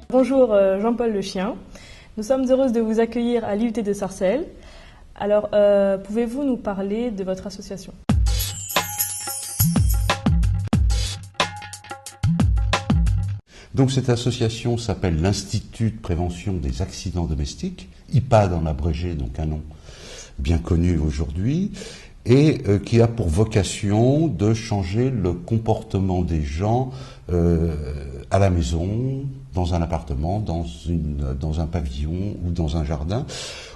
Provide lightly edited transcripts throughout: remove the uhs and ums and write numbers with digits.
Bonjour Jean-Paul Le Chien, nous sommes heureuses de vous accueillir à l'IUT de Sarcelles. Alors, pouvez-vous nous parler de votre association ? Donc cette association s'appelle l'Institut de prévention des accidents domestiques, IPAD en abrégé, donc un nom bien connu aujourd'hui, et qui a pour vocation de changer le comportement des gens à la maison, dans un appartement, dans un pavillon ou dans un jardin.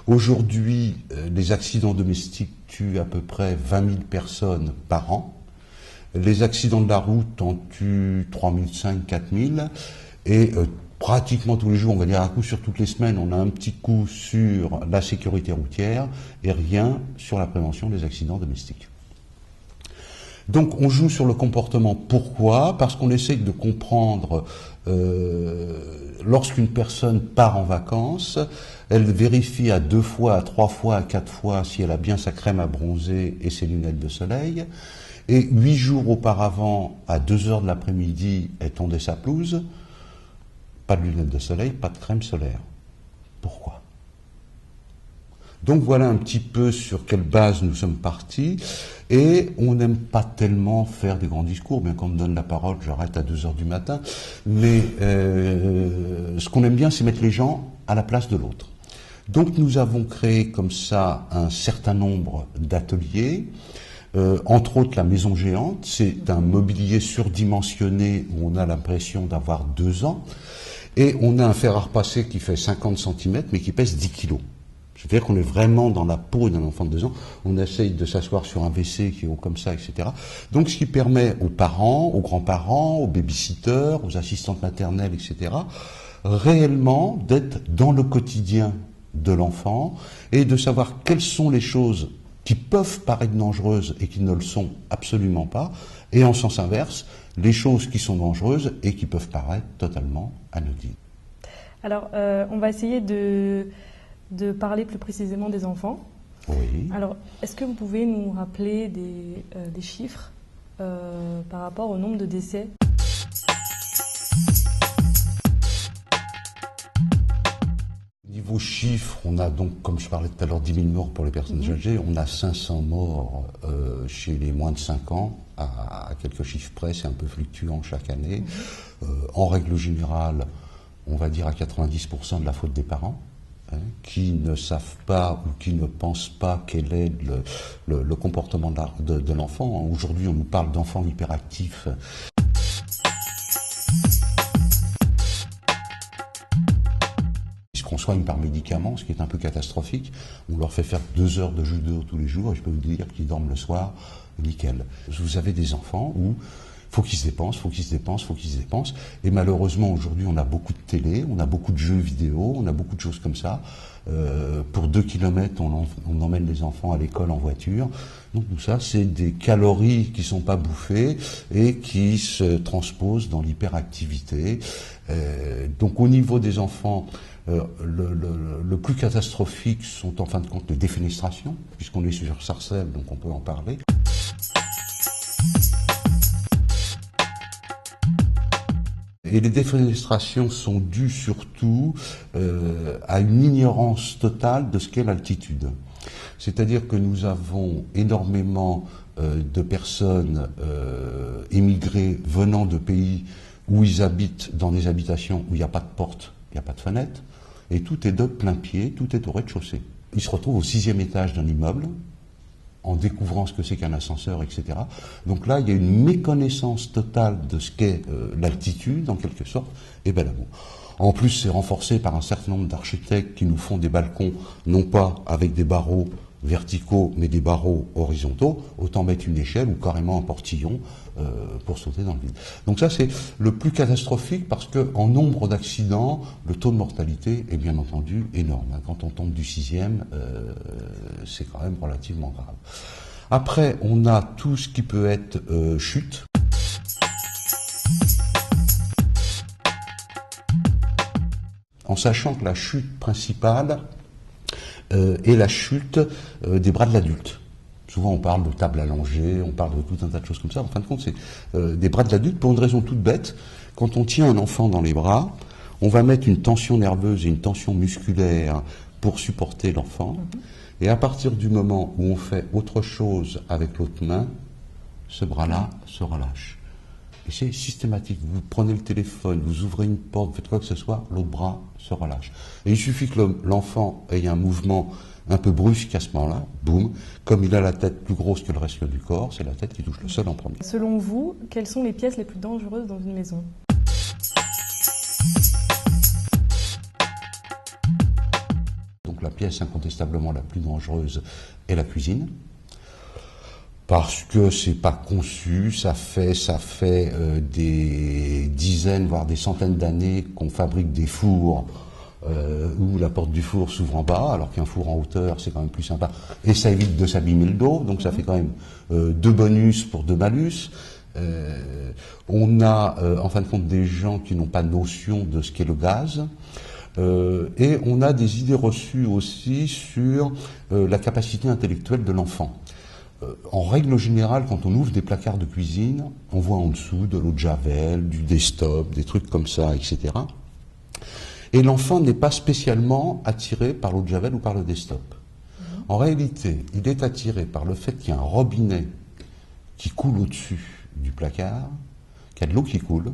Aujourd'hui, les accidents domestiques tuent à peu près 20 000 personnes par an. Les accidents de la route en tuent 3 500, 4 000. Et pratiquement tous les jours, on va dire un coup sur toutes les semaines, on a un petit coup sur la sécurité routière et rien sur la prévention des accidents domestiques. Donc on joue sur le comportement. Pourquoi ? Parce qu'on essaie de comprendre, lorsqu'une personne part en vacances, elle vérifie à 2 fois, à 3 fois, à 4 fois si elle a bien sa crème à bronzer et ses lunettes de soleil. Et 8 jours auparavant, à 2 heures de l'après-midi, elle tondait sa pelouse. Pas de lunettes de soleil, pas de crème solaire. Pourquoi ? Donc voilà un petit peu sur quelle base nous sommes partis. Et on n'aime pas tellement faire des grands discours, bien qu'on me donne la parole, j'arrête à 2 heures du matin. Mais ce qu'on aime bien, c'est mettre les gens à la place de l'autre. Donc nous avons créé comme ça un certain nombre d'ateliers. Entre autres la maison géante, c'est un mobilier surdimensionné où on a l'impression d'avoir 2 ans. Et on a un fer à repasser qui fait 50 cm mais qui pèse 10 kg. C'est-à-dire qu'on est vraiment dans la peau d'un enfant de 2 ans. On essaye de s'asseoir sur un WC qui est haut comme ça, etc. Donc ce qui permet aux parents, aux grands-parents, aux babysitters, aux assistantes maternelles, etc., réellement d'être dans le quotidien de l'enfant et de savoir quelles sont les choses qui peuvent paraître dangereuses et qui ne le sont absolument pas, et en sens inverse, les choses qui sont dangereuses et qui peuvent paraître totalement anodines. Alors, on va essayer de parler plus précisément des enfants. Oui. Alors, est-ce que vous pouvez nous rappeler des chiffres par rapport au nombre de décès ? Niveau chiffres, on a donc, comme je parlais tout à l'heure, 10 000 morts pour les personnes âgées. On a 500 morts chez les moins de 5 ans, à quelques chiffres près, c'est un peu fluctuant chaque année. En règle générale, on va dire à 90% de la faute des parents, qui ne savent pas ou qui ne pensent pas quel est le comportement de l'enfant. Aujourd'hui, on nous parle d'enfants hyperactifs. Qu'on soigne par médicaments, ce qui est un peu catastrophique. On leur fait faire 2 heures de judo tous les jours et je peux vous dire qu'ils dorment le soir, nickel. Vous avez des enfants où faut qu'ils se dépensent, faut qu'ils se dépensent, faut qu'ils se dépensent. Et malheureusement, aujourd'hui, on a beaucoup de télé, on a beaucoup de jeux vidéo, on a beaucoup de choses comme ça. Pour 2 kilomètres, on emmène les enfants à l'école en voiture. Donc tout ça, c'est des calories qui sont pas bouffées et qui se transposent dans l'hyperactivité. Donc au niveau des enfants, le plus catastrophique sont en fin de compte les défenestrations, puisqu'on est sur Sarcelles, donc on peut en parler. Et les défenestrations sont dues surtout à une ignorance totale de ce qu'est l'altitude. C'est-à-dire que nous avons énormément de personnes émigrées venant de pays où ils habitent dans des habitations où il n'y a pas de porte, il n'y a pas de fenêtre, et tout est de plein pied, tout est au rez-de-chaussée. Ils se retrouvent au 6e étage d'un immeuble, en découvrant ce que c'est qu'un ascenseur, etc. Donc là, il y a une méconnaissance totale de ce qu'est l'altitude, en quelque sorte, et ben là, bon. En plus, c'est renforcé par un certain nombre d'architectes qui nous font des balcons, non pas avec des barreaux verticaux, mais des barreaux horizontaux, autant mettre une échelle ou carrément un portillon pour sauter dans le vide. Donc ça, c'est le plus catastrophique parce que en nombre d'accidents, le taux de mortalité est bien entendu énorme. Quand on tombe du 6e, c'est quand même relativement grave. Après, on a tout ce qui peut être chute. En sachant que la chute principale est la chute des bras de l'adulte. Souvent on parle de table allongée, on parle de tout un tas de choses comme ça. En fin de compte, c'est des bras de l'adulte pour une raison toute bête. Quand on tient un enfant dans les bras, On va mettre une tension nerveuse et une tension musculaire pour supporter l'enfant. Et à partir du moment où on fait autre chose avec l'autre main, ce bras-là se relâche. Et c'est systématique. Vous prenez le téléphone, vous ouvrez une porte, vous faites quoi que ce soit, l'autre bras se relâche. Et il suffit que l'enfant ait un mouvement un peu brusque à ce moment-là, boum, comme il a la tête plus grosse que le reste du corps, c'est la tête qui touche le sol en premier. Selon vous, quelles sont les pièces les plus dangereuses dans une maison? Donc la pièce incontestablement la plus dangereuse est la cuisine. Parce que c'est pas conçu, ça fait des dizaines, voire des centaines d'années qu'on fabrique des fours où la porte du four s'ouvre en bas, alors qu'un four en hauteur, c'est quand même plus sympa. Et ça évite de s'abîmer le dos, donc ça fait quand même 2 bonus pour 2 malus. On a, en fin de compte, des gens qui n'ont pas notion de ce qu'est le gaz. Et on a des idées reçues aussi sur la capacité intellectuelle de l'enfant. En règle générale, quand on ouvre des placards de cuisine, on voit en dessous de l'eau de Javel, du desktop, des trucs comme ça, etc. Et l'enfant n'est pas spécialement attiré par l'eau de Javel ou par le desktop. En réalité, il est attiré par le fait qu'il y a un robinet qui coule au-dessus du placard, qu'il y a de l'eau qui coule,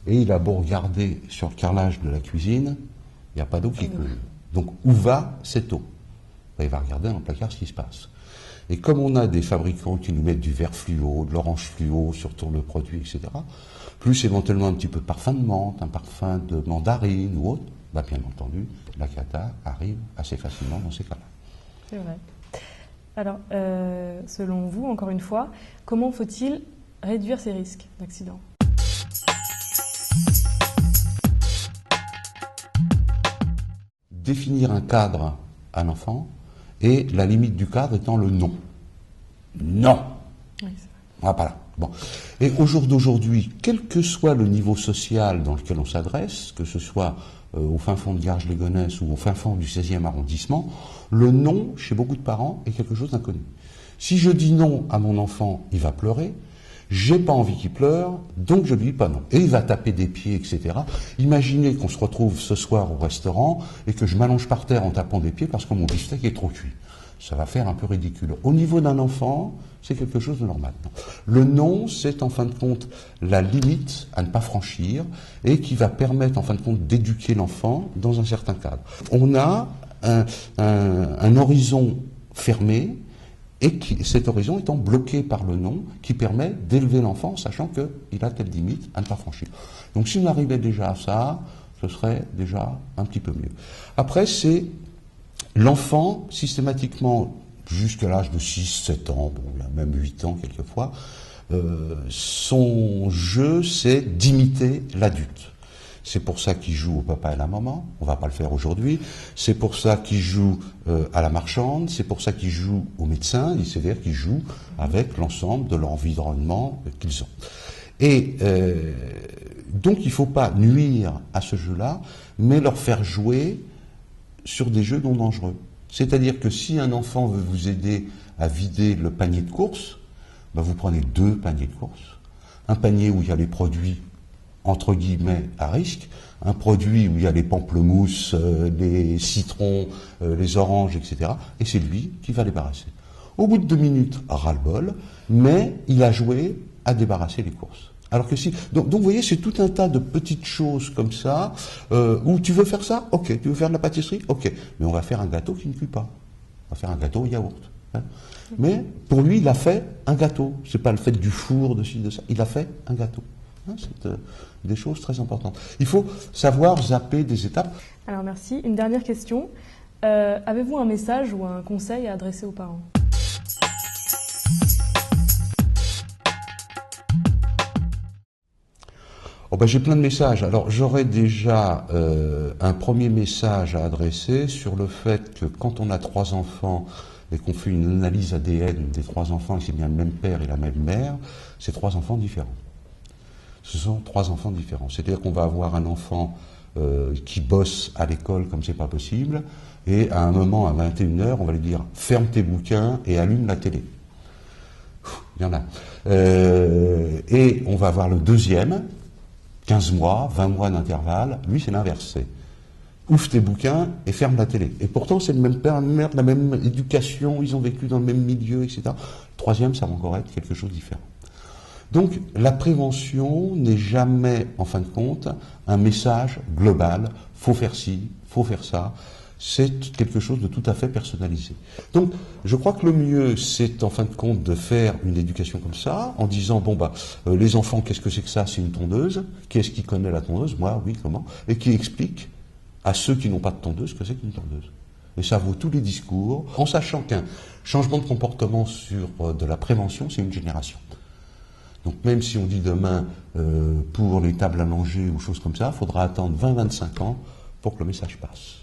et il a beau regarder sur le carrelage de la cuisine, il n'y a pas d'eau qui coule. Donc, où va cette eau? Il va regarder dans le placard ce qui se passe. Et comme on a des fabricants qui nous mettent du vert fluo, de l'orange fluo sur tout le produit, etc., plus éventuellement un petit peu de parfum de menthe, un parfum de mandarine ou autre, bah bien entendu, la cata arrive assez facilement dans ces cas-là. C'est vrai. Alors, selon vous, encore une fois, comment faut-il réduire ces risques d'accident? Définir un cadre à l'enfant, et la limite du cadre étant le non. Non. Oui, ah, voilà. Bon. Et au jour d'aujourd'hui, quel que soit le niveau social dans lequel on s'adresse, que ce soit au fin fond de Garges-les-Gonesse ou au fin fond du 16e arrondissement, le non, chez beaucoup de parents, est quelque chose d'inconnu. Si je dis non à mon enfant, il va pleurer. J'ai pas envie qu'il pleure, donc je lui dis pas non. Et il va taper des pieds, etc. Imaginez qu'on se retrouve ce soir au restaurant et que je m'allonge par terre en tapant des pieds parce que mon beefsteak est trop cuit. Ça va faire un peu ridicule. Au niveau d'un enfant, c'est quelque chose de normal. Le non, c'est en fin de compte la limite à ne pas franchir et qui va permettre en fin de compte d'éduquer l'enfant dans un certain cadre. On a un horizon fermé, et cet horizon étant bloqué par le non, qui permet d'élever l'enfant, sachant qu'il a telle limite à ne pas franchir. Donc si on arrivait déjà à ça, ce serait déjà un petit peu mieux. Après, c'est l'enfant, systématiquement, jusqu'à l'âge de 6-7 ans, bon, il y a même 8 ans quelquefois, son jeu, c'est d'imiter l'adulte. C'est pour ça qu'il joue au papa et à la maman, on va pas le faire aujourd'hui. C'est pour ça qu'il joue à la marchande, c'est pour ça qu'il joue au médecin, c'est-à-dire qu'il joue avec l'ensemble de l'environnement qu'ils ont. Et donc il ne faut pas nuire à ce jeu-là, mais leur faire jouer sur des jeux non dangereux. C'est-à-dire que si un enfant veut vous aider à vider le panier de course, ben vous prenez 2 paniers de course. Un panier où il y a les produits entre guillemets à risque, un produit où il y a les pamplemousses, les citrons, les oranges, etc. Et c'est lui qui va débarrasser. Au bout de 2 minutes, ras-le-bol, mais il a joué à débarrasser les courses. Alors que si, donc vous voyez, c'est tout un tas de petites choses comme ça, où tu veux faire ça? Ok. Tu veux faire de la pâtisserie? Ok. Mais on va faire un gâteau qui ne cuit pas. On va faire un gâteau au yaourt. Hein. Mais pour lui, il a fait un gâteau. C'est pas le fait du four, de ci, de ça. Il a fait un gâteau. C'est des choses très importantes. Il faut savoir zapper des étapes. Alors merci. Une dernière question. Avez-vous un message ou un conseil à adresser aux parents? Oh ben, j'ai plein de messages. Alors j'aurais déjà un premier message à adresser sur le fait que quand on a 3 enfants et qu'on fait une analyse ADN des 3 enfants et c'est bien le même père et la même mère, c'est 3 enfants différents. Ce sont 3 enfants différents. C'est-à-dire qu'on va avoir un enfant qui bosse à l'école comme c'est pas possible, et à un moment, à 21h, on va lui dire « ferme tes bouquins et allume la télé ». Il y en a. Et on va avoir le deuxième, 15 mois, 20 mois d'intervalle. Lui, c'est l'inverse. Ouvre tes bouquins et ferme la télé. Et pourtant, c'est le même père, la même mère, la même éducation, ils ont vécu dans le même milieu, etc. Troisième, ça va encore être quelque chose de différent. Donc, la prévention n'est jamais, en fin de compte, un message global. Faut faire ci, faut faire ça. C'est quelque chose de tout à fait personnalisé. Donc, je crois que le mieux, c'est en fin de compte de faire une éducation comme ça, en disant, bon, les enfants, qu'est-ce que c'est que ça? C'est une tondeuse. Qui est-ce qui connaît la tondeuse? Moi, oui, comment? Et qui explique à ceux qui n'ont pas de tondeuse que c'est qu'une tondeuse. Et ça vaut tous les discours, en sachant qu'un changement de comportement sur de la prévention, c'est une génération. Donc même si on dit demain, pour les tables à manger ou choses comme ça, il faudra attendre 20-25 ans pour que le message passe.